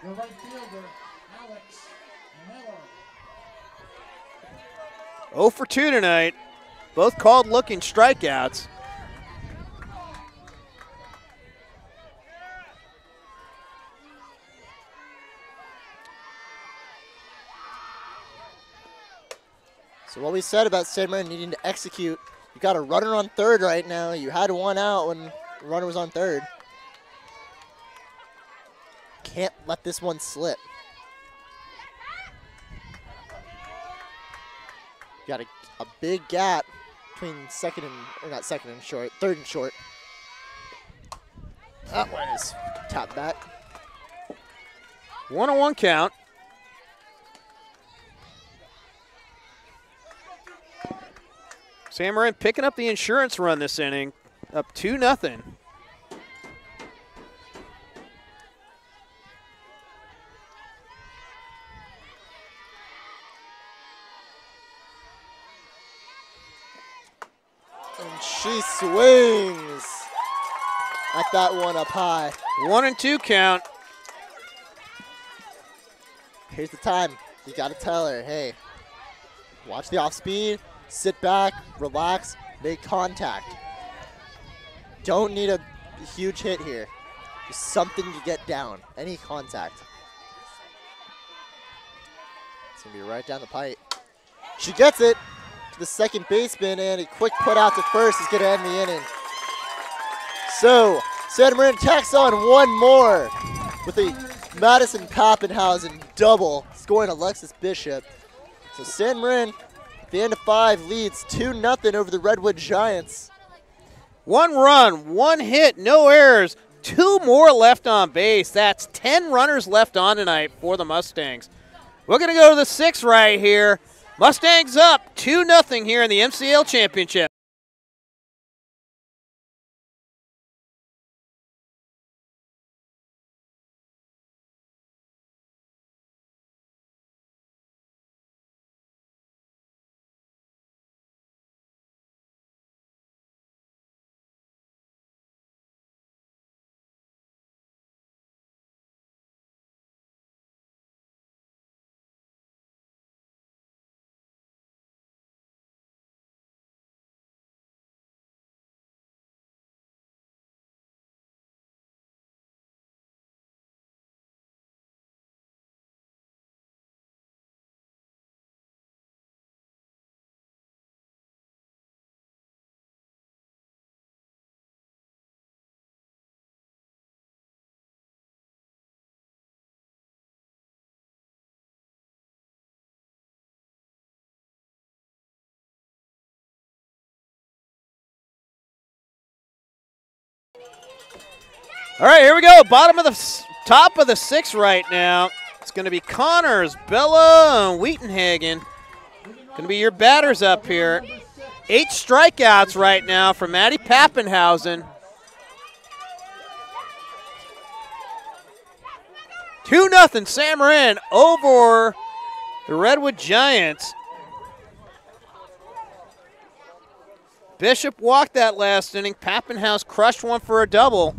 The right fielder, Alex Miller. 0 for 2 tonight. Both called looking strikeouts. So what we said about San Marin needing to execute, you got a runner on third right now. You had one out when the runner was on third. Can't let this one slip. Got a big gap between second and, or not second and short, third and short. That one is tapped back. 1-1 count. San Marin picking up the insurance run this inning, up 2-0. And she swings at that one up high. 1-2 count. Here's the time. You got to tell her, hey, watch the off speed, sit back, relax, make contact. Don't need a huge hit here. Just something to get down, any contact. It's going to be right down the pipe. She gets it to the second baseman, and a quick put out to first is going to end the inning. So, San Marin tacks on one more with a Madison Pappenhausen double, scoring Alexis Bishop. So San Marin, at the end of 5, leads 2-0 over the Redwood Giants. 1 run, 1 hit, no errors, 2 more left on base. That's 10 runners left on tonight for the Mustangs. We're going to go to the 6th right here. Mustangs up 2-0 here in the MCL Championship. All right, here we go. Top of the 6th right now. It's going to be Connors, Bella, and Wheatenhagen. Going to be your batters up here. 8 strikeouts right now for Maddie Pappenhausen. 2-0 San Marin over the Redwood Giants. Bishop walked that last inning. Pappenhaus crushed one for a double.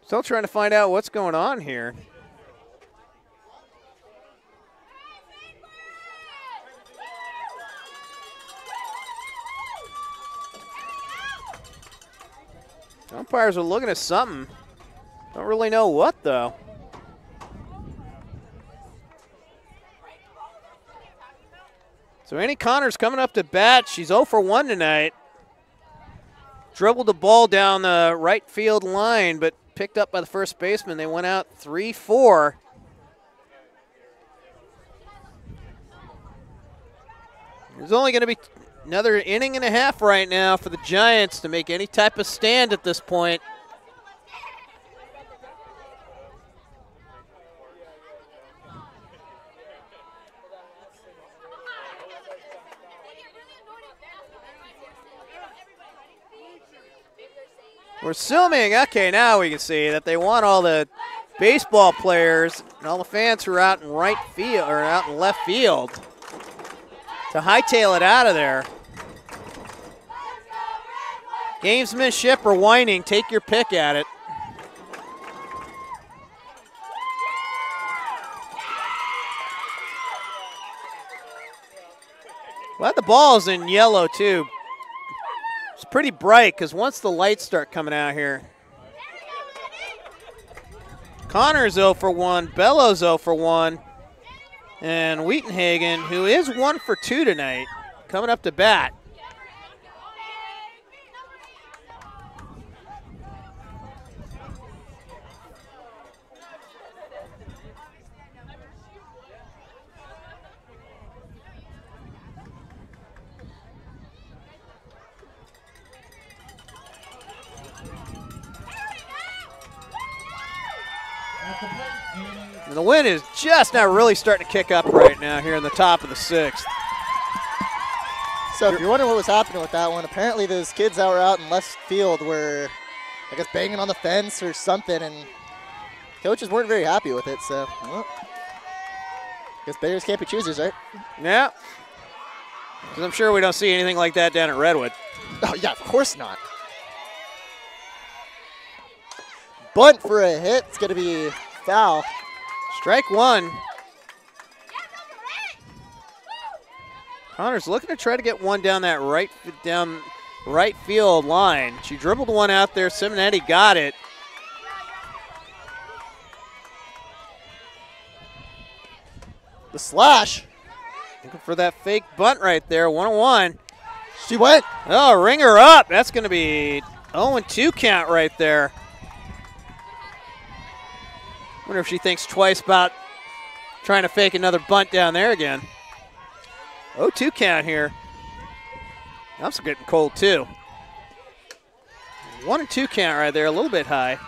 Still trying to find out what's going on here. Umpires are looking at something. Don't really know what, though. So Annie Connors coming up to bat. She's 0 for 1 tonight. Dribbled the ball down the right field line, but picked up by the first baseman. They went out 3-4. There's only going to be another inning and a half right now for the Giants to make any type of stand at this point. We're assuming, okay, now we can see that they want all the baseball players and all the fans who are out in right field or out in left field to hightail it out of there. Gamesmanship or whining, take your pick at it. Well, the ball's in yellow too. It's pretty bright because once the lights start coming out here. Connor's 0 for 1, Bellows 0 for 1, and Wheatenhagen, who is 1 for 2 tonight, coming up to bat. And the wind is just now really starting to kick up right now here in the top of the 6th. So if you're wondering what was happening with that one, apparently those kids that were out in left field were, I guess, banging on the fence or something, and coaches weren't very happy with it, so, well, I guess beggars can't be choosers, right? Yeah. Because I'm sure we don't see anything like that down at Redwood. Oh, yeah, of course not. Bunt for a hit. It's going to be foul. Strike 1. Connor's looking to try to get one down that right field line. She dribbled one out there. Simonetti got it. The slash. Looking for that fake bunt right there. 1-1. She went. Oh, ring her up. That's going to be 0-2 count right there. Wonder if she thinks twice about trying to fake another bunt down there again. 0-2 count here. That's getting cold too. 1-2 count right there, a little bit high.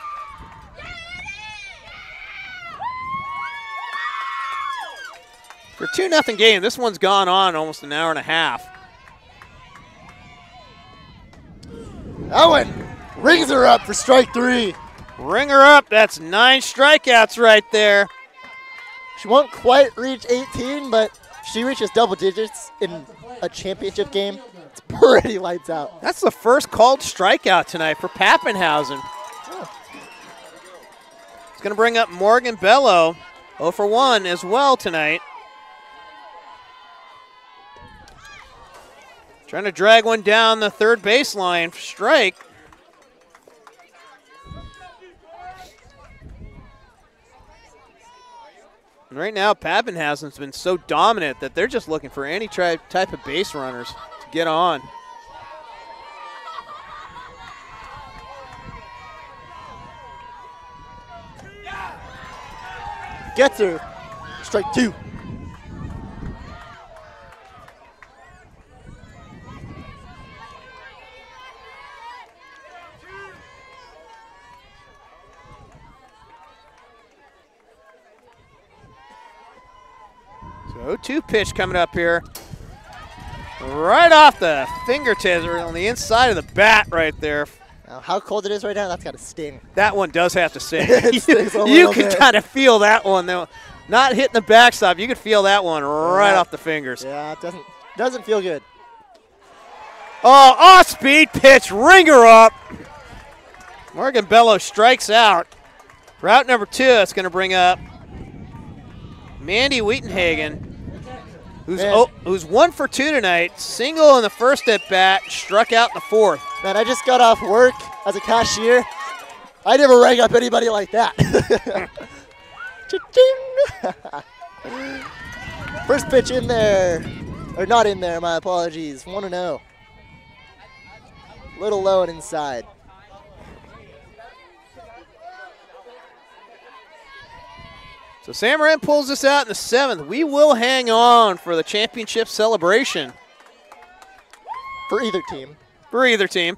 For a 2-0 game, this one's gone on almost an hour and a half. That one rings her up for strike 3. Ring her up. That's 9 strikeouts right there. She won't quite reach 18, but she reaches double digits in a championship game. It's pretty lights out. That's the first called strikeout tonight for Pappenhausen. Oh. It's going to bring up Morgan Bello, 0 for 1 as well tonight. Trying to drag one down the third baseline for strike. And right now, Pappenhausen's been so dominant that they're just looking for any type of base runners to get on. Gets her. Strike 2. So 0-2 pitch coming up here. Right off the fingertips or on the inside of the bat right there. Now, how cold it is right now, that's got to sting. That one does have to sting. It stings a You little can bit. kind of feel that one though. Not hitting the backstop, you could feel that one right off the fingers. Yeah, it doesn't feel good. Oh, off-speed pitch, ringer up. Morgan Bello strikes out. Route number 2, it's going to bring up Mandy Wheatenhagen, who's 1 for 2 tonight. Single in the first at bat, struck out in the 4th. Man, I just got off work as a cashier. I never rang up anybody like that. Cha-ching! First pitch in there. Or not in there, my apologies. 1-0. Little low and inside. So Sam Marin pulls this out in the 7th. We will hang on for the championship celebration. For either team. For either team.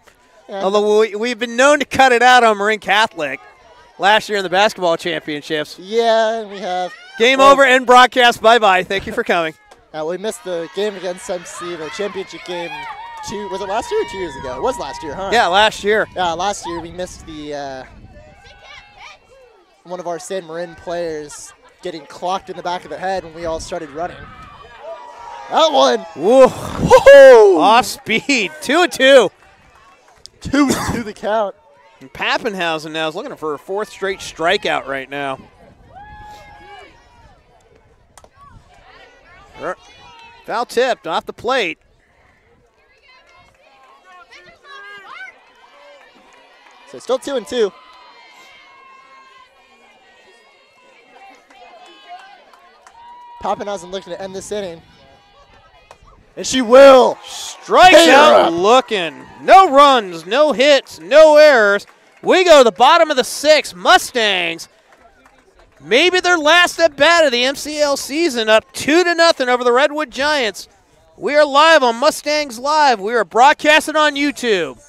Yeah. Although we've been known to cut it out on Marin Catholic last year in the basketball championships. Yeah, we have. Game over and broadcast. Bye-bye. Thank you for coming. We missed the game against MC, the championship game, Was it last year or 2 years ago? It was last year, huh? Yeah, last year. Yeah, last year we missed the one of our San Marin players getting clocked in the back of the head when we all started running. That one. Whoa. Off speed. 2-2. 2-2 the count. And Pappenhausen now is looking for her 4th straight strikeout right now. Foul tipped off the plate. So still 2-2. Pappenhausen looking to end this inning. And she will. Strikes out looking. No runs, no hits, no errors. We go to the bottom of the 6th. Mustangs, maybe their last at bat of the MCL season, up 2-0 over the Redwood Giants. We are live on Mustangs Live. We are broadcasting on YouTube.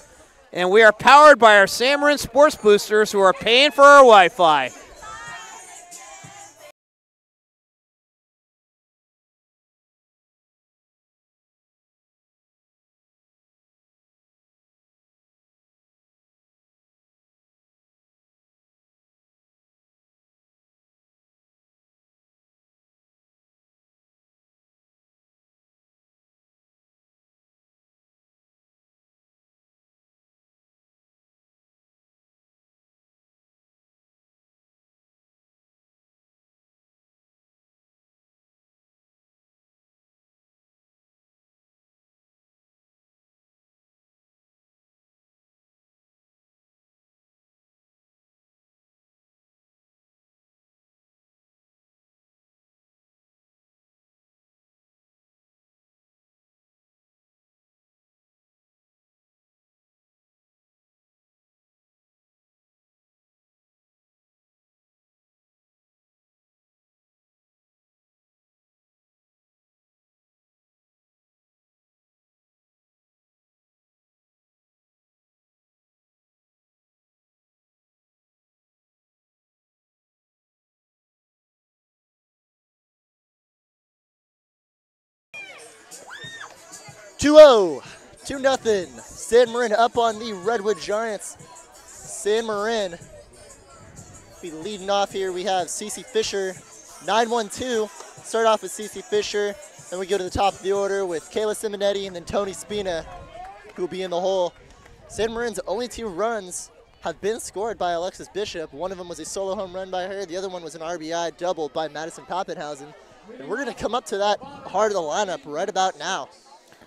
And we are powered by our San Marin Sports Boosters who are paying for our Wi-Fi. Two-0. 2-0. San Marin up on the Redwood Giants. San Marin be leading off here. We have Cece Fisher, 9-1-2. Start off with Cece Fisher. Then we go to the top of the order with Kayla Simonetti and then Tony Spina, who will be in the hole. San Marin's only 2 runs have been scored by Alexis Bishop. One of them was a solo home run by her. The other one was an RBI double by Madison Pappenhausen. And we're going to come up to that heart of the lineup right about now.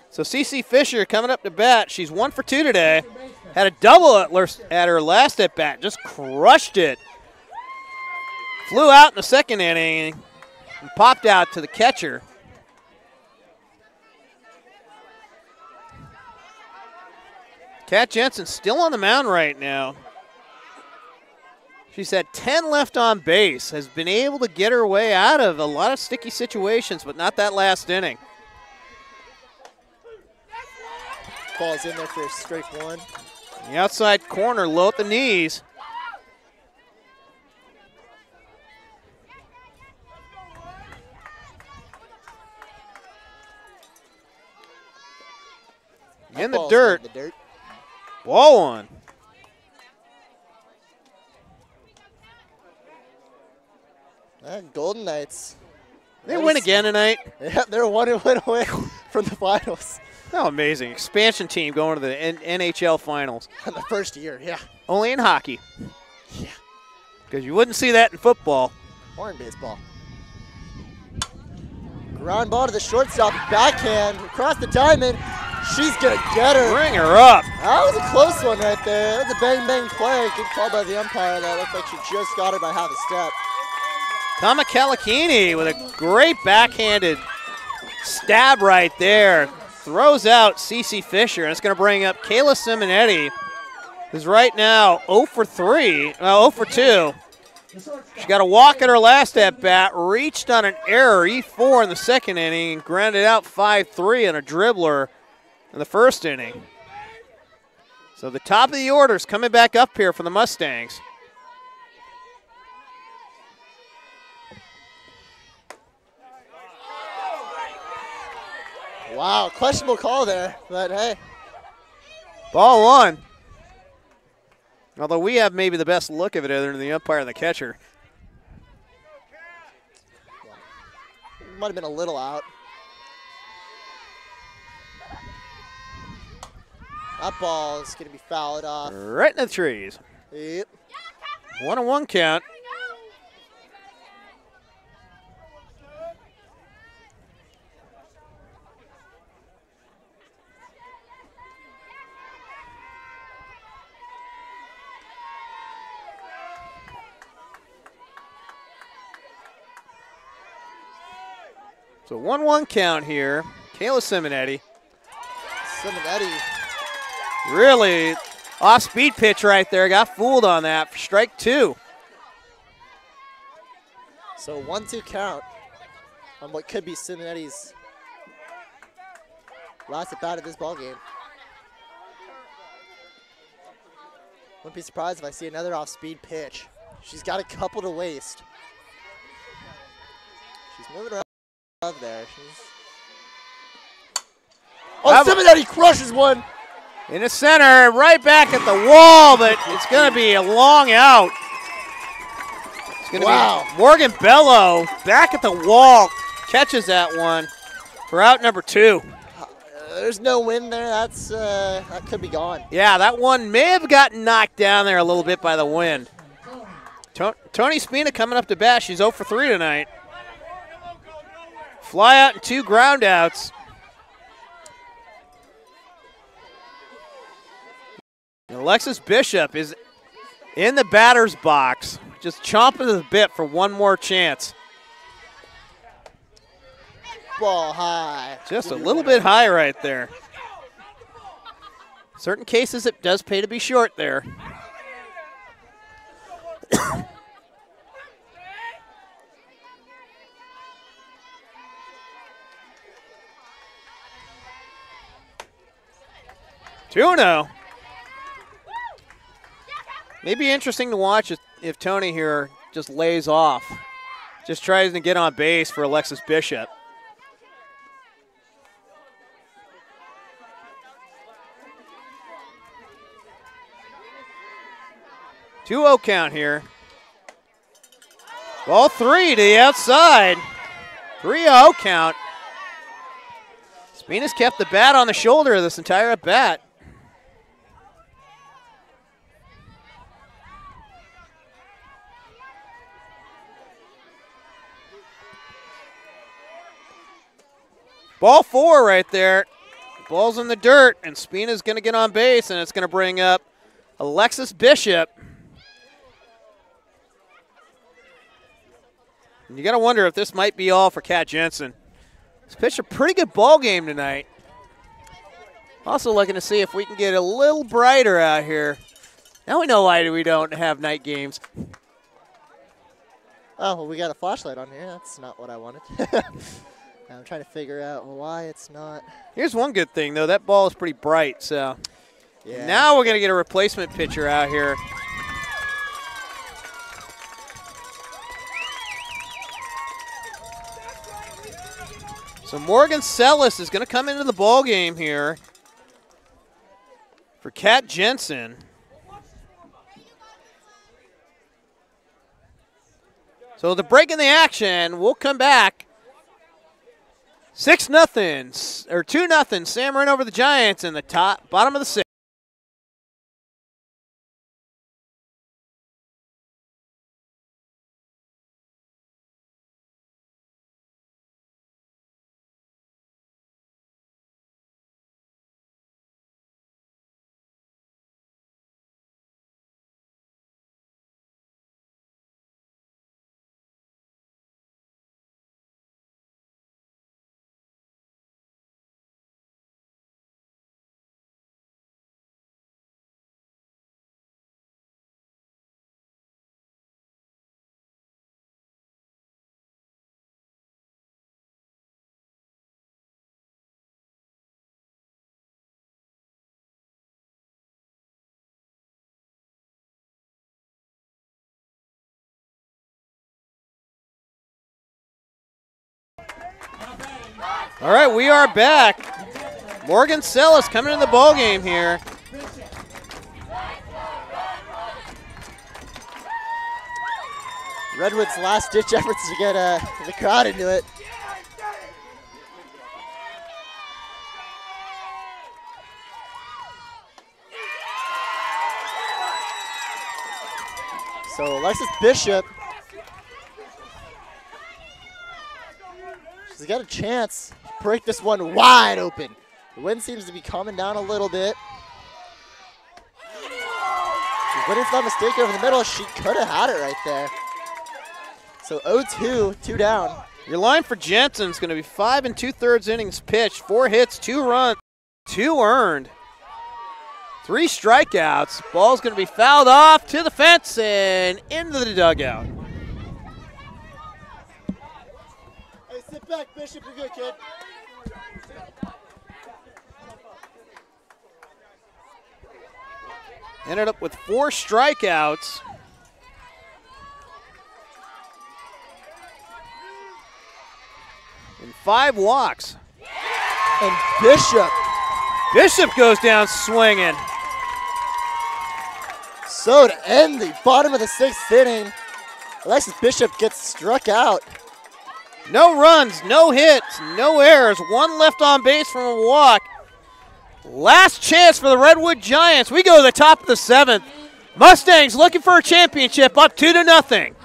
So Cece Fisher coming up to bat. She's 1 for 2 today. Had a double at her last at bat. Just crushed it. Flew out in the 2nd inning and popped out to the catcher. Kat Jensen still on the mound right now. She's had 10 left on base. Has been able to get her way out of a lot of sticky situations, but not that last inning. Ball's in there for strike 1. The outside corner, low at the knees. In the dirt. Ball 1. Golden Knights. They win again tonight. Yeah, they're 1 win away from the finals. How amazing. Expansion team going to the NHL finals. In the first year, yeah. Only in hockey. Yeah. Because you wouldn't see that in football. Or in baseball. Ground ball to the shortstop, backhand, across the diamond. She's going to get her. Bring her up. That was a close one right there. That was a bang-bang play. Good call by the umpire. That looked like she just got her by half a step. Kama Kalakini with a great backhanded stab right there. Throws out Cece Fisher, and it's going to bring up Kayla Simonetti, who's right now 0 for 2. She got a walk at her last at-bat, reached on an error, E4 in the 2nd inning, and grounded out 5-3 on a dribbler in the 1st inning. So the top of the order is coming back up here for the Mustangs. Wow, questionable call there, but hey, Ball one. Although we have maybe the best look of it other than the umpire and the catcher. Might have been a little out. That ball is going to be fouled off. Right in the trees. Yep. 1-1 count. So 1-1 count here. Kayla Simonetti. Simonetti. Really off-speed pitch right there. Got fooled on that for strike two. So 1-2 count on what could be Simonetti's last at bat of this ball game. Wouldn't be surprised if I see another off-speed pitch. She's got a couple to waste. She's moving around there. Oh, Simonetti crushes one. In the center, right back at the wall, but it's going to be a long out. It's going to be Morgan Bello back at the wall, catches that one for out number two. There's no wind there. That could be gone. Yeah, that one may have gotten knocked down there a little bit by the wind. Tony Spina coming up to bat. She's 0 for 3 tonight. Fly out and 2 ground outs. And Alexis Bishop is in the batter's box, just chomping at the bit for one more chance. Ball high. Just a little bit high right there. Certain cases it does pay to be short there. Tuno. Maybe interesting to watch if Tony here just lays off. Just tries to get on base for Alexis Bishop. Two-0 count here. Ball 3 to the outside. 3-0 count. Spina's kept the bat on the shoulder this entire at bat. Ball 4 right there. Ball's in the dirt, and Spina's going to get on base, and it's going to bring up Alexis Bishop. And you got to wonder if this might be all for Kat Jensen. She's pitched a pretty good ball game tonight. Also looking to see if we can get a little brighter out here. Now we know why we don't have night games. Oh, well, we got a flashlight on here. That's not what I wanted. I'm trying to figure out why it's not. Here's one good thing, though. That ball is pretty bright, so. Yeah. Now we're going to get a replacement pitcher out here. So Morgan Sellis is going to come into the ball game here for Kat Jensen. So the break in the action, we'll come back. 6-0, or 2-0, Sam Marin over the Giants in the bottom of the 6th. All right, we are back. Morgan Sellis coming in the ball game here. Redwood's last-ditch efforts to get the crowd into it. So Alexis Bishop, she's got a chance to break this one wide open. The wind seems to be calming down a little bit. She's waiting for that mistake over the middle. She could have had it right there. So 0-2, 2 down. Your line for Jensen's going to be 5 2/3 innings pitched, 4 hits, 2 runs, 2 earned, 3 strikeouts. Ball's going to be fouled off to the fence and into the dugout. Hey, sit back, Bishop. You're good, kid. Ended up with 4 strikeouts. And 5 walks. And Bishop goes down swinging. So to end the bottom of the 6th inning, Alexis Bishop gets struck out. No runs, no hits, no errors. 1 left on base from a walk. Last chance for the Redwood Giants. We go to the top of the 7th. Mustangs looking for a championship, up 2-0.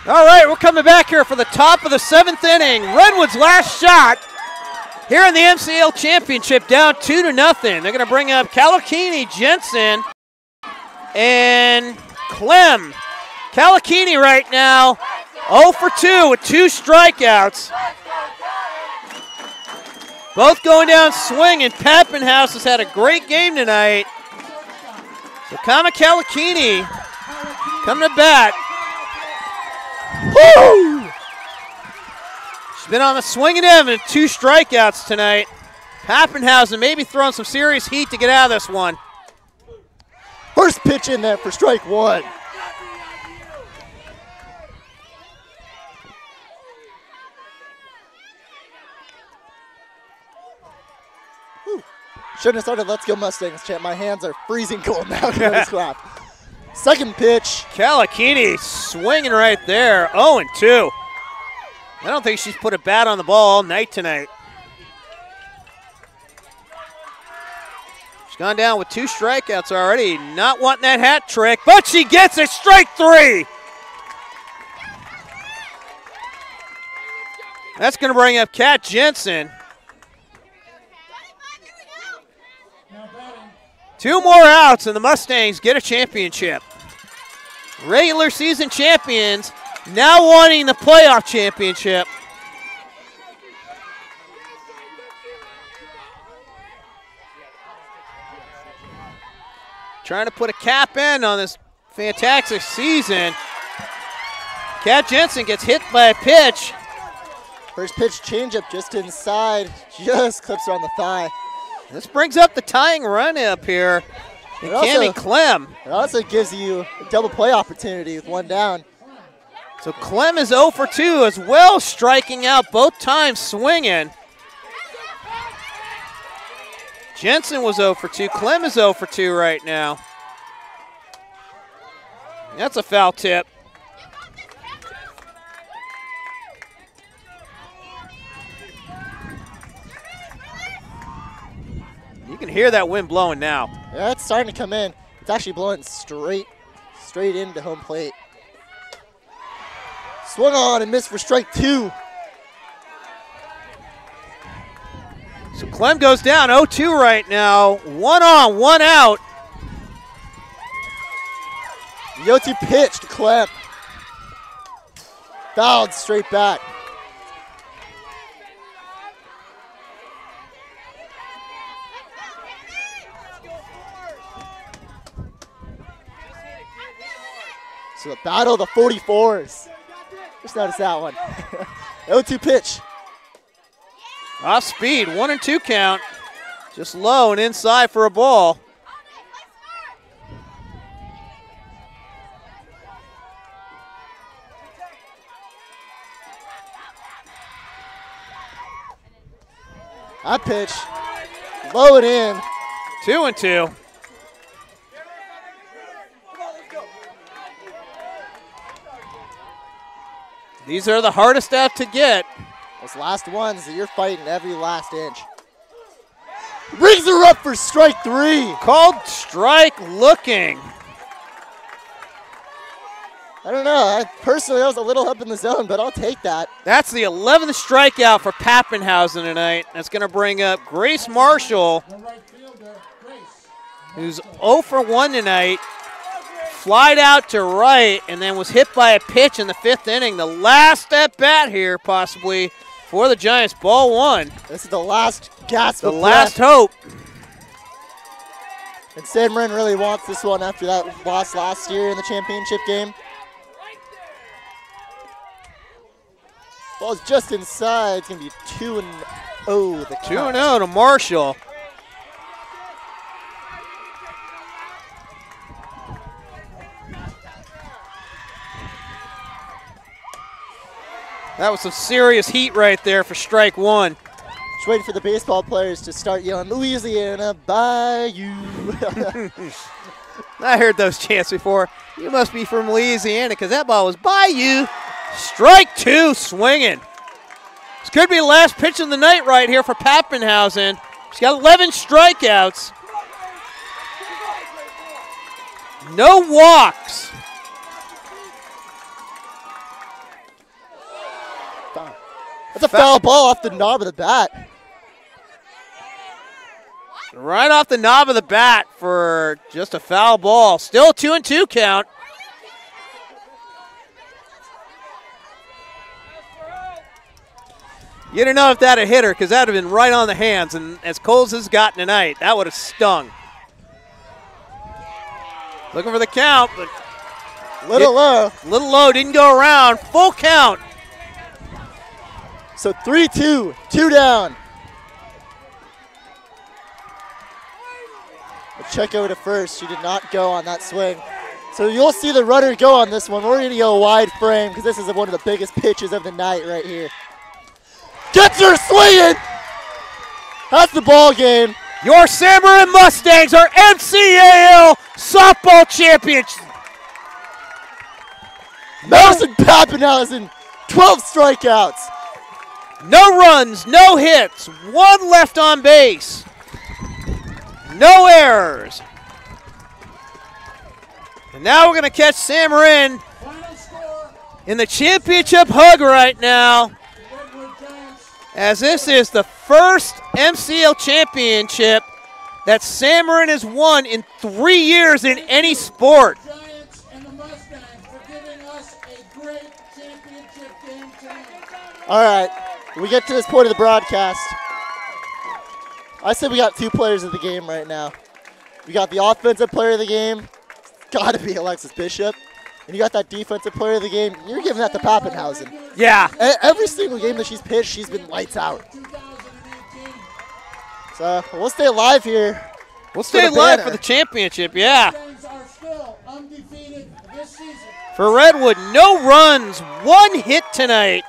All right, we're coming back here for the top of the 7th inning. Redwood's last shot here in the MCL Championship, down 2-0. They're going to bring up Kalakini, Jensen, and Clem. Kalakini right now 0 for 2 with 2 strikeouts. Both going down swinging. Pappenhouse has had a great game tonight. So Kama Kalakini coming to bat. Woo! She's been on the swinging end with 2 strikeouts tonight. Pappenhausen maybe throwing some serious heat to get out of this one. First pitch in there for strike 1. Whew. Shouldn't have started Let's Go Mustangs chant. My hands are freezing cold now. Second pitch. Kalakini swinging right there, 0-2. I don't think she's put a bat on the ball all night tonight. She's gone down with 2 strikeouts already, not wanting that hat trick, but she gets it, strike 3. That's going to bring up Kat Jensen. 2 more outs and the Mustangs get a championship. Regular season champions now wanting the playoff championship. Trying to put a cap in on this fantastic season. Kat Jensen gets hit by a pitch. First pitch changeup just inside, just clips her on the thigh. This brings up the tying run up here. And Cammie Clem. It also gives you a double play opportunity with one down. So Clem is 0 for 2 as well, striking out both times swinging. Jensen was 0 for 2. Clem is 0 for 2 right now. That's a foul tip. You can hear that wind blowing now. Yeah, it's starting to come in. It's actually blowing straight into home plate. Swung on and missed for strike 2. So Clem goes down 0-2 right now. 1 on, 1 out. The 0-2 pitch to Clem. Fouled straight back. So the battle of the 44s. Just noticed that one. 0-2 pitch. Off speed, 1 and 2 count. Just low and inside for a ball. That pitch, low and in. 2 and 2. These are the hardest out to get. Those last ones, you're fighting every last inch. Brings her up for strike 3. Called strike looking. I don't know. Personally, I was a little up in the zone, but I'll take that. That's the 11th strikeout for Pappenhausen tonight. That's going to bring up Grace Marshall, who's 0 for 1 tonight. Flied out to right and then was hit by a pitch in the 5th inning. The last at bat here, possibly, for the Giants. Ball 1. This is the last gasp The of last breath. hope. And San Marin really wants this one after that loss last year in the championship game. Ball's just inside. It's going to be 2-0. The 2-0 to Marshall. That was some serious heat right there for strike 1. Just waiting for the baseball players to start yelling, Louisiana, Bayou. I heard those chants before. You must be from Louisiana because that ball was by you. Strike 2, swinging. This could be the last pitch of the night right here for Pappenhausen. She's got 11 strikeouts. No walks. That's a foul ball off the knob of the bat. Right off the knob of the bat for just a foul ball. Still 2-2 count. You don't know if that had hit her because that would have been right on the hands. And as cold as it's gotten tonight, that would have stung. Looking for the count, but Little low. Didn't go around. Full count. So 3-2, 2 down. Check over to first. She did not go on that swing. So you'll see the runner go on this one. We're going to go wide frame because this is one of the biggest pitches of the night right here. Gets her swinging. That's the ball game. Your San Marin Mustangs are MCAL softball champions. Madison Pappenhausen, 12 strikeouts. No runs, no hits, 1 left on base. No errors. And now we're going to catch San Marin in the championship hug right now, as this is the first MCL championship that San Marin has won in 3 years in any sport. Giants and the Mustangs for giving us a great championship game tonight. All right, we get to this point of the broadcast. I said we got 2 players of the game right now. We got the offensive player of the game, got to be Alexis Bishop. And you got that defensive player of the game. You're giving that to Pappenhausen. Yeah. Every single game that she's pitched, she's been lights out. So we'll stay alive here. We'll stay alive for the championship, yeah. For Redwood, no runs, 1 hit tonight.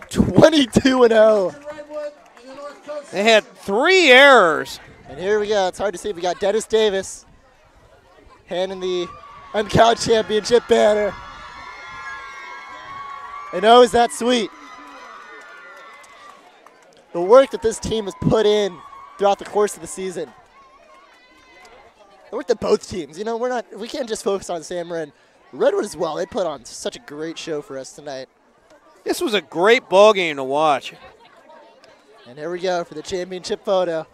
22-0. They had 3 errors. And here we go. It's hard to see. We got Dennis Davis handing the UNCOW championship banner. And oh, is that sweet. The work that this team has put in throughout the course of the season. The work that both teams, you know, we can't just focus on San Marin. Redwood as well. They put on such a great show for us tonight. This was a great ball game to watch. And here we go for the championship photo.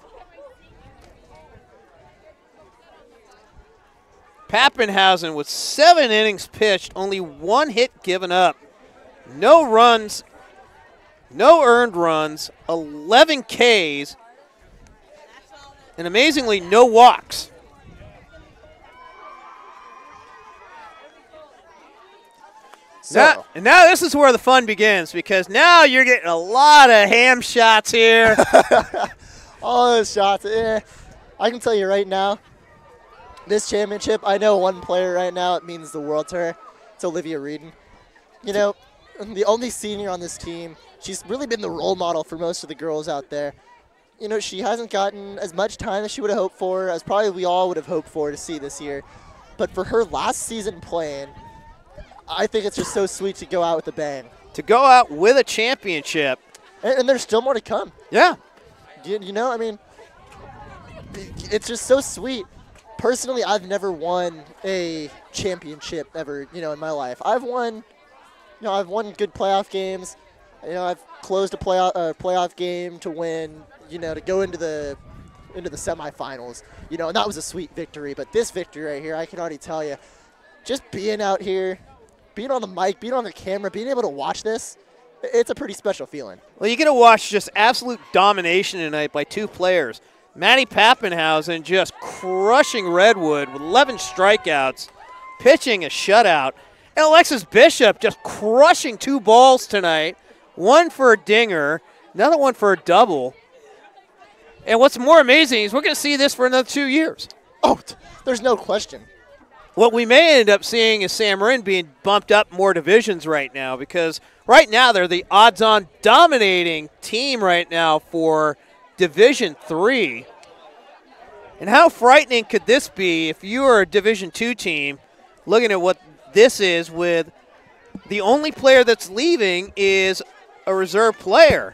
Pappenhausen with 7 innings pitched, only 1 hit given up. No runs, no earned runs, 11 Ks, and amazingly no walks. So. Now this is where the fun begins, because now you're getting a lot of ham shots here. All those shots. I can tell you right now, this championship, I know one player right now, it means the world to her. It's Olivia Reedon. You know, the only senior on this team. She's really been the role model for most of the girls out there. You know, she hasn't gotten as much time as she would have hoped for, as probably we all would have hoped for to see this year. But for her last season playing, I think it's just so sweet to go out with a bang. To go out with a championship. And there's still more to come. Yeah. You know, I mean, it's just so sweet. Personally, I've never won a championship ever, you know, in my life. I've won good playoff games. You know, I've closed a playoff game to win, you know, to go into the semifinals. You know, and that was a sweet victory. But this victory right here, I can already tell you, just being out here, being on the mic, being on the camera, being able to watch this, it's a pretty special feeling. Well, you get to watch just absolute domination tonight by 2 players. Maddie Pappenhausen just crushing Redwood with 11 strikeouts, pitching a shutout. And Alexis Bishop just crushing 2 balls tonight, 1 for a dinger, another 1 for a double. And what's more amazing is we're going to see this for another 2 years. Oh, there's no question. What we may end up seeing is San Marin being bumped up more divisions right now, because right now they're the odds-on dominating team right now for Division III. And how frightening could this be if you are a Division II team looking at what this is, with the only player that's leaving is a reserve player?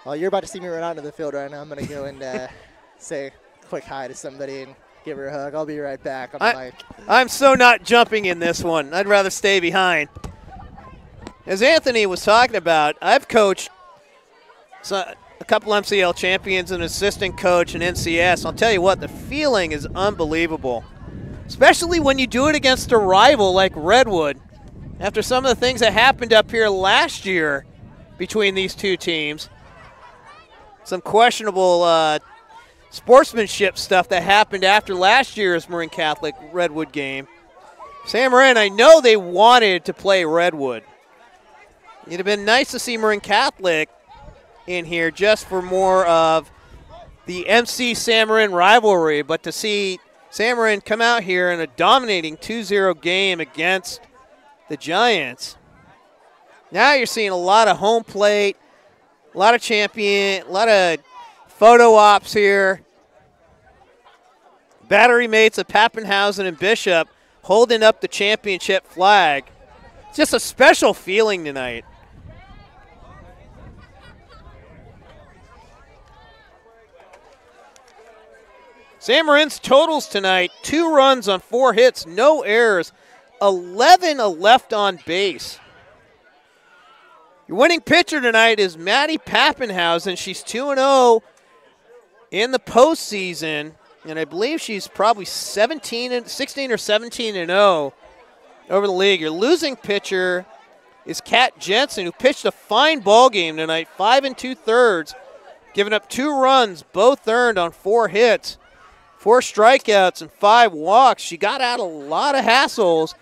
Well, you're about to see me run out of the field right now. I'm going to go and say a quick hi to somebody and give her a hug. I'll be right back on the mic. I'm so not jumping in this one. I'd rather stay behind. As Anthony was talking about, I've coached a couple MCL champions, an assistant coach, and NCS. I'll tell you what, the feeling is unbelievable, especially when you do it against a rival like Redwood. After some of the things that happened up here last year between these 2 teams, some questionable sportsmanship stuff that happened after last year's Marin Catholic Redwood game. San Marin, I know they wanted to play Redwood. It'd have been nice to see Marin Catholic in here just for more of the MC San Marin rivalry, but to see San Marin come out here in a dominating 2-0 game against the Giants. Now you're seeing a lot of home plate, a lot of champion, a lot of photo ops here. Battery mates of Pappenhausen and Bishop holding up the championship flag. It's just a special feeling tonight. San Marin's totals tonight: 2 runs on 4 hits, no errors, 11 left on base. Your winning pitcher tonight is Maddie Pappenhausen. She's 2-0 in the postseason, and I believe she's probably 16 or 17-0 over the league. Your losing pitcher is Kat Jensen, who pitched a fine ball game tonight, 5 2/3, giving up 2 runs, both earned on 4 hits. 4 strikeouts and 5 walks. She got out a lot of hassles,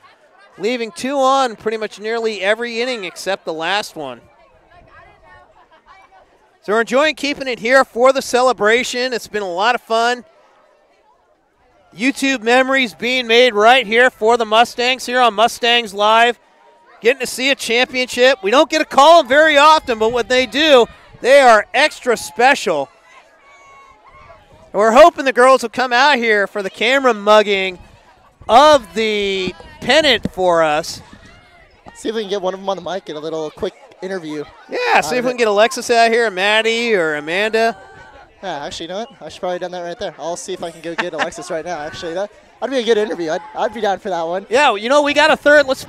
leaving 2 on pretty much nearly every inning except the last one. So we're enjoying keeping it here for the celebration. It's been a lot of fun. YouTube memories being made right here for the Mustangs here on Mustangs Live. Getting to see a championship. We don't get to call them very often, but when they do, they are extra special. And we're hoping the girls will come out here for the camera mugging of the pennant for us. See if we can get one of them on the mic, get a little quick interview. Yeah, see if we can get Alexis out here, Maddie or Amanda. Yeah, actually, you know what? I should probably have done that right there. I'll see if I can go get Alexis right now. Actually, that'd be a good interview. I'd be down for that one. Yeah, you know, we got a third. Let's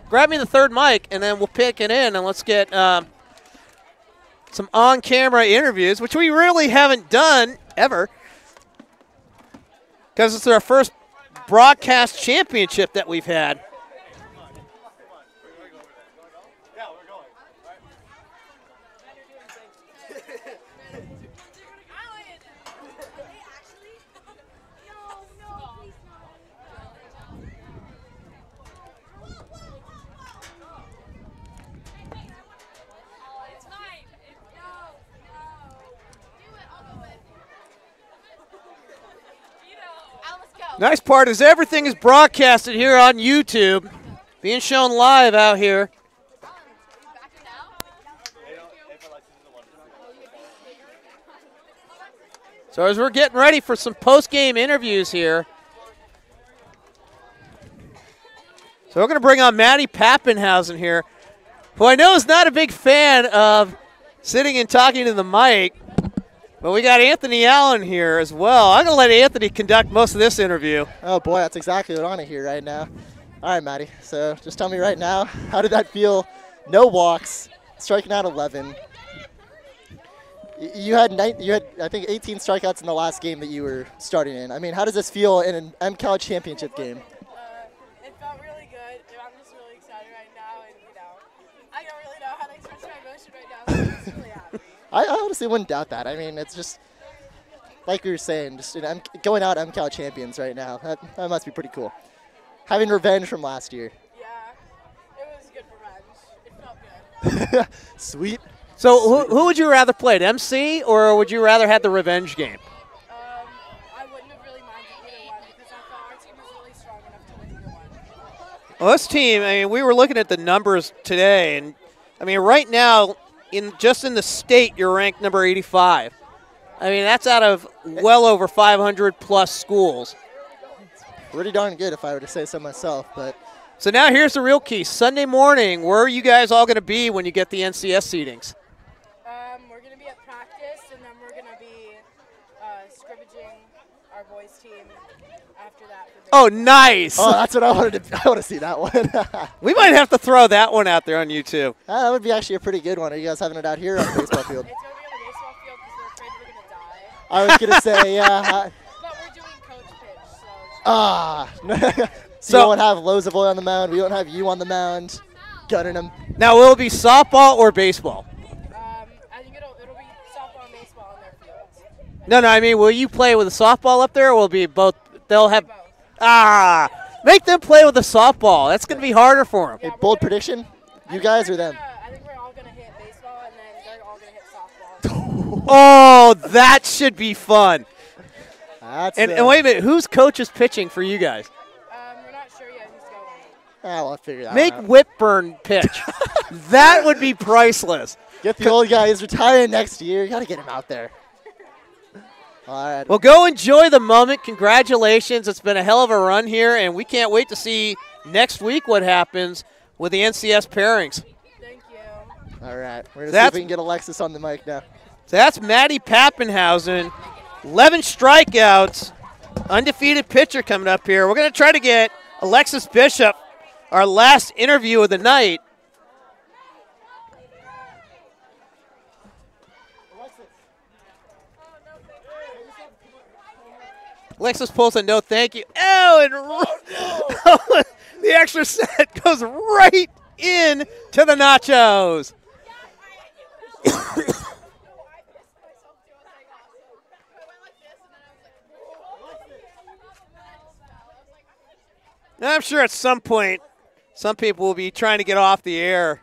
grab me the third mic, and then we'll pick it in, and let's get some on-camera interviews, which we really haven't done ever, because it's our first broadcast championship that we've had. Nice part is everything is broadcasted here on YouTube, being shown live out here. So as we're getting ready for some post-game interviews here, so we're going to bring on Maddie Pappenhausen here, who I know is not a big fan of sitting and talking to the mic. But we got Anthony Allen here as well. I'm going to let Anthony conduct most of this interview. Oh, boy, that's exactly what I want to hear right now. All right, Maddie, so just tell me right now, how did that feel? No walks, striking out 11. You had, I think, 18 strikeouts in the last game that you were starting in. I mean, how does this feel in an MCAL championship game? It felt really good. I'm just really excited right now, and, you know, I don't really know how to express my emotion right now, but I'm just really happy. I honestly wouldn't doubt that. I mean, it's just, like we were saying, just going out MCAL champions right now. That must be pretty cool. Having revenge from last year. Yeah, it was good revenge. It felt good. Sweet. So who would you rather play, MC, or would you rather have the revenge game? I wouldn't have really minded either one because I thought our team was really strong enough to win either one. Well, this team, I mean, we were looking at the numbers today, and, I mean, right now, just in the state, you're ranked number 85. I mean, that's out of well over 500-plus schools. Pretty darn good if I were to say so myself. But so now here's the real key. Sunday morning, where are you guys all going to be when you get the NCS seedings? We're going to be at practice, and then we're going to be scrimmaging our boys' team after that. Oh, nice. Oh, that's what I wanted to. I want to see that one. We might have to throw that one out there on YouTube. That would be actually a pretty good one. Are you guys having it out here on the baseball field? It's going to be on the baseball field because we're afraid we're going to die. I was going to say, yeah. But we're doing coach pitch, so. So you won't have Loza Boy on the mound. We won't have you on the mound gunning them. Now, will it be softball or baseball? I think it'll be softball and baseball on their fields. No, I mean, will you play with a softball up there, or will it be both? They'll have Both. Make them play with a softball. That's going to be harder for them. Yeah, bold prediction? You guys or them? I think we're all going to hit baseball, and then they're all going to hit softball. Oh, that should be fun. And wait a minute, whose coach is pitching for you guys? We're not sure yet who's going. We'll figure that Make out. Whitburn pitch. That would be priceless. Get the old guy. He's retiring next year. You got to get him out there. All right. Well, go enjoy the moment. Congratulations. It's been a hell of a run here, and we can't wait to see next week what happens with the NCS pairings. Thank you. All right. We're going to see if we can get Alexis on the mic now. So that's Maddie Pappenhausen. 11 strikeouts. Undefeated pitcher coming up here. We're going to try to get Alexis Bishop, our last interview of the night. Alexis pulls a no thank you. Oh, and the extra set goes right in to the nachos. And I'm sure at some point, some people will be trying to get off the air.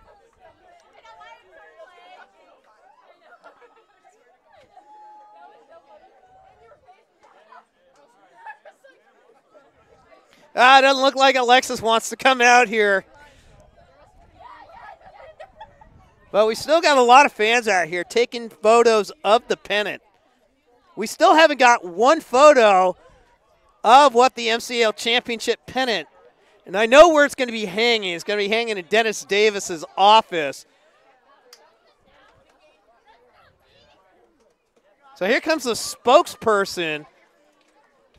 It doesn't look like Alexis wants to come out here. But we still got a lot of fans out here taking photos of the pennant. We still haven't got one photo of what the MCL Championship pennant. And I know where it's going to be hanging. It's going to be hanging in Dennis Davis's office. So here comes the spokesperson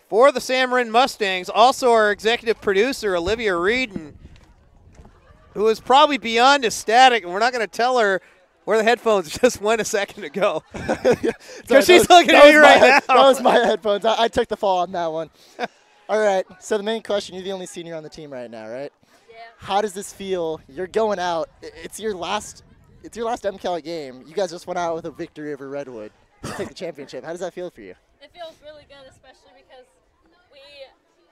for the San Marin Mustangs, also our executive producer, Olivia Reedon, who is probably beyond ecstatic, and we're not going to tell her where the headphones just went a second ago. Because she's looking at me right now. That was my headphones. I took the fall on that one. All right, so the main question, you're the only senior on the team right now, right? Yeah. How does this feel? You're going out. It's your last MCAL game. You guys just went out with a victory over Redwood to take the championship. How does that feel for you? It feels really good, especially because we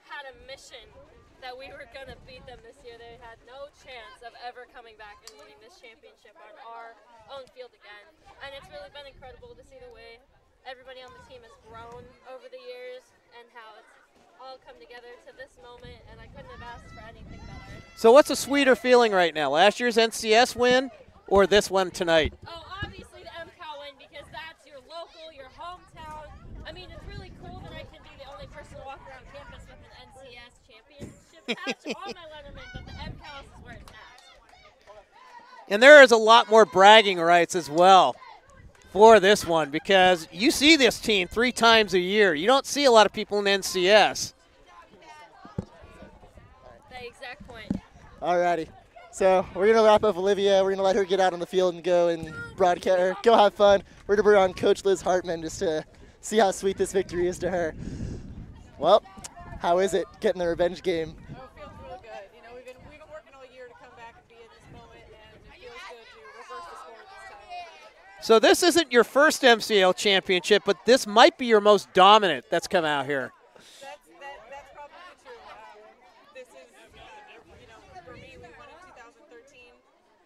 had a mission that we were going to beat them this year. They had no chance of ever coming back and winning this championship on our own field again. And it's really been incredible to see the way everybody on the team has grown over the years and how it's all come together to this moment, and I couldn't have asked for anything better. So what's a sweeter feeling right now? Last year's NCS win or this one tonight? Oh, obviously the MCAL win, because that's your local, your hometown. I mean, it's really cool that I can be the only person to walk around campus with an NCS championship patch on my letterman, but the MCAL is where it's at. And there is a lot more bragging rights as well for this one, because you see this team 3 times a year. You don't see a lot of people in NCS. The exact point. All righty. So we're going to wrap up Olivia. We're going to let her get out on the field and go and broadcast, or go have fun. We're going to bring on Coach Liz Hartman just to see how sweet this victory is to her. Well, how is it getting the revenge game? Oh, it feels really good. You know, we've been working all year to come back and be in this moment, and it feels good to reverse the score this time. So this isn't your first MCL championship, but this might be your most dominant that's come out here. That's probably true. This is, you know, for me, we won in 2013.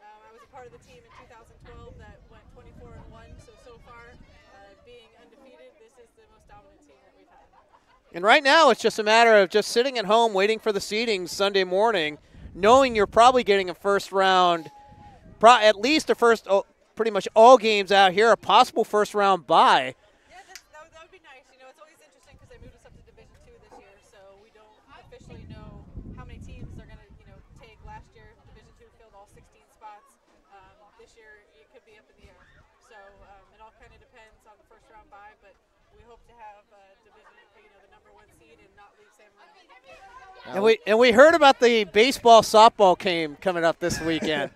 I was a part of the team in 2012 that went 24-1. So far, being undefeated, this is the most dominant team that we've had. And right now it's just a matter of just sitting at home waiting for the seedings Sunday morning, knowing you're probably getting a first round, at least a first, pretty much all games out here, a possible first round bye. Yeah, that would be nice. You know, it's always interesting because they moved us up to Division II this year, so we don't officially know how many teams are going to, you know, take. Last year, Division II filled all 16 spots. This year, it could be up in the air. So it all kind of depends on the first round bye, but we hope to have Division, you know, the #1 seed and not leave San Marin. And we heard about the baseball softball game coming up this weekend.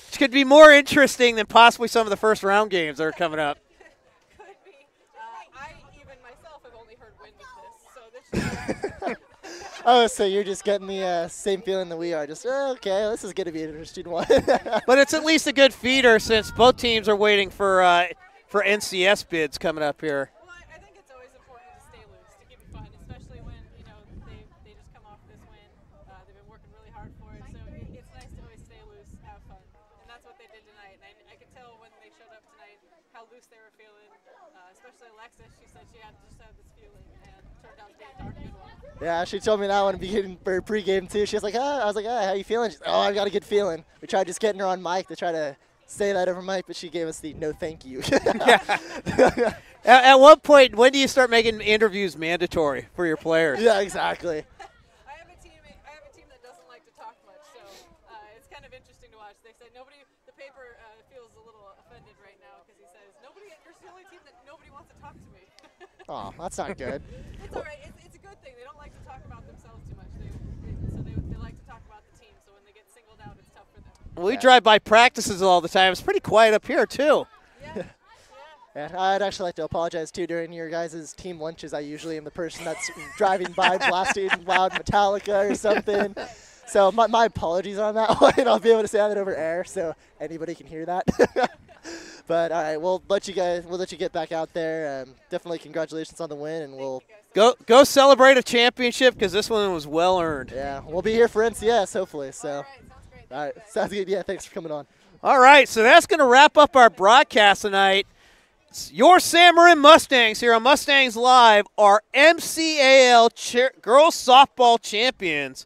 Which could be more interesting than possibly some of the first round games that are coming up. Could be. I even myself have only heard wind of this, so this should Oh, so you're just getting the same feeling that we are. Just, okay, this is going to be an interesting one. But it's at least a good feeder since both teams are waiting for NCS bids coming up here. Well, I think it's always important to stay loose, to keep it fun, especially when, you know, they just come off this win. They've been working really hard for it, so it's nice to always stay loose, have fun. And that's what they did tonight. And I could tell when they showed up tonight how loose they were feeling, especially Alexis. She said she had just had this feeling, and it turned out to be a darn good one. Yeah, she told me that one beginning for pregame too. She was like, I was like, how you feeling? She's like, I've got a good feeling. We tried just getting her on mic to try to say that over mic, but she gave us the no thank you. Yeah. At what point, when do you start making interviews mandatory for your players? Yeah, exactly. I have a team that doesn't like to talk much, so it's kind of interesting to watch. They said the paper feels a little offended right now because he says, you're the only team that nobody wants to talk to me. Oh, that's not good. It's all right. It's a good thing. They don't like to talk about themselves too much. They like to talk about the team, so when they get singled out, it's tough for them. We drive by practices all the time. It's pretty quiet up here, too. Yeah. Yeah, I'd actually like to apologize too. During your guys' team lunches, I usually am the person that's driving by blasting loud Metallica or something. So my apologies on that one. I'll be able to say that over air so anybody can hear that. But all right, we'll let you get back out there. Definitely congratulations on the win, and we'll Go celebrate a championship because this one was well earned. Yeah, we'll be here for NCS hopefully. So. All right, sounds great. All right, sounds good. Yeah, thanks for coming on. All right, so that's going to wrap up our broadcast tonight. Your Marin Mustangs here on Mustangs Live are MCAL girls softball champions.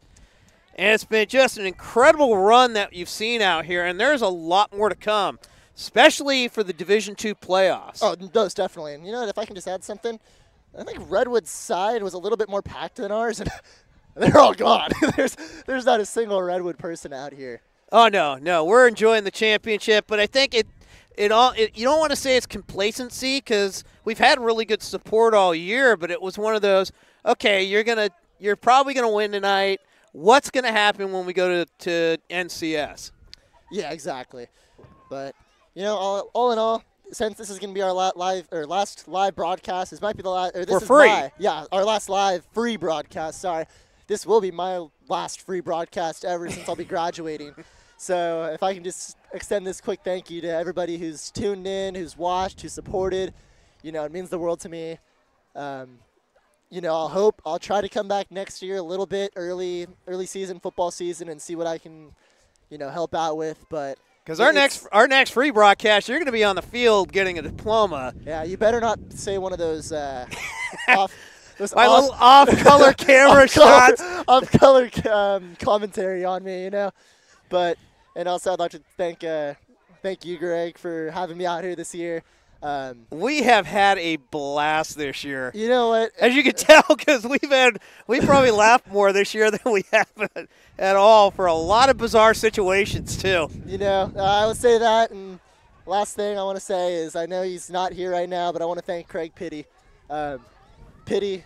And it's been just an incredible run that you've seen out here, and there's a lot more to come, especially for the Division II playoffs. Oh, those definitely. And you know what, if I can just add something, I think Redwood's side was a little bit more packed than ours, and they're all gone. There's not a single Redwood person out here. Oh, no, we're enjoying the championship, but I think you don't want to say it's complacency because we've had really good support all year, but it was one of those, okay, you're probably gonna win tonight. What's gonna happen when we go to NCS? Yeah, exactly. But you know, all in all, since this is gonna be our last live broadcast, this might be the last. Or this For is free. Our last live free broadcast. Sorry, this will be my last free broadcast ever since I'll be graduating. So if I can just extend this quick thank you to everybody who's tuned in, who's watched, who supported, you know, it means the world to me. You know, I'll try to come back next year a little bit early season, football season, and see what I can, you know, help out with. But because our next free broadcast, you're going to be on the field getting a diploma. Yeah, you better not say one of those off. Little off-color camera shots. Off-color commentary on me, you know. But and also I'd like to thank you, Greg, for having me out here this year. We have had a blast this year. You know what? As you can tell, because we probably laughed more this year than we have at all for a lot of bizarre situations too. You know, I would say that. And last thing I want to say is I know he's not here right now, but I want to thank Craig Pitty. Pitty,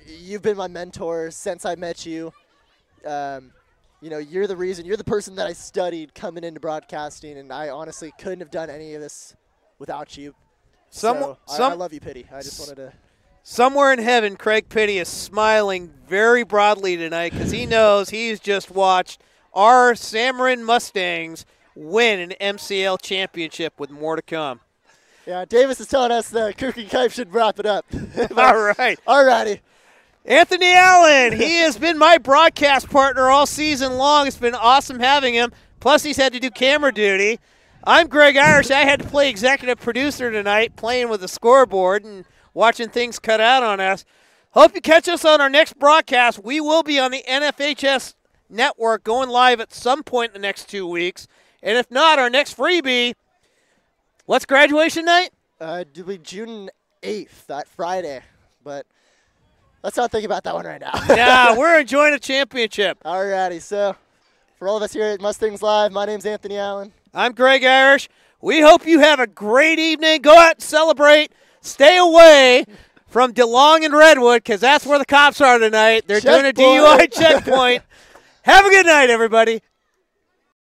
you've been my mentor since I met you. You know, you're the person that I studied coming into broadcasting, and I honestly couldn't have done any of this without you. I love you, Pitty. I just wanted to. Somewhere in heaven, Craig Pitty is smiling very broadly tonight because he knows he's just watched our Marin Mustangs win an MCL championship with more to come. Yeah, Davis is telling us the Cookie Kipe should wrap it up. All right. All righty. Anthony Allen, he has been my broadcast partner all season long. It's been awesome having him. Plus, he's had to do camera duty. I'm Greg Irish. I had to play executive producer tonight, playing with the scoreboard and watching things cut out on us. Hope you catch us on our next broadcast. We will be on the NFHS network going live at some point in the next 2 weeks. And if not, our next freebie, what's graduation night? It'll be June 8th, that Friday. But let's not think about that one right now. Yeah, we're enjoying a championship. All righty. So for all of us here at Mustangs Live, my name's Anthony Allen. I'm Greg Irish. We hope you have a great evening. Go out and celebrate. Stay away from DeLong and Redwood because that's where the cops are tonight. They're doing a DUI checkpoint. Have a good night, everybody.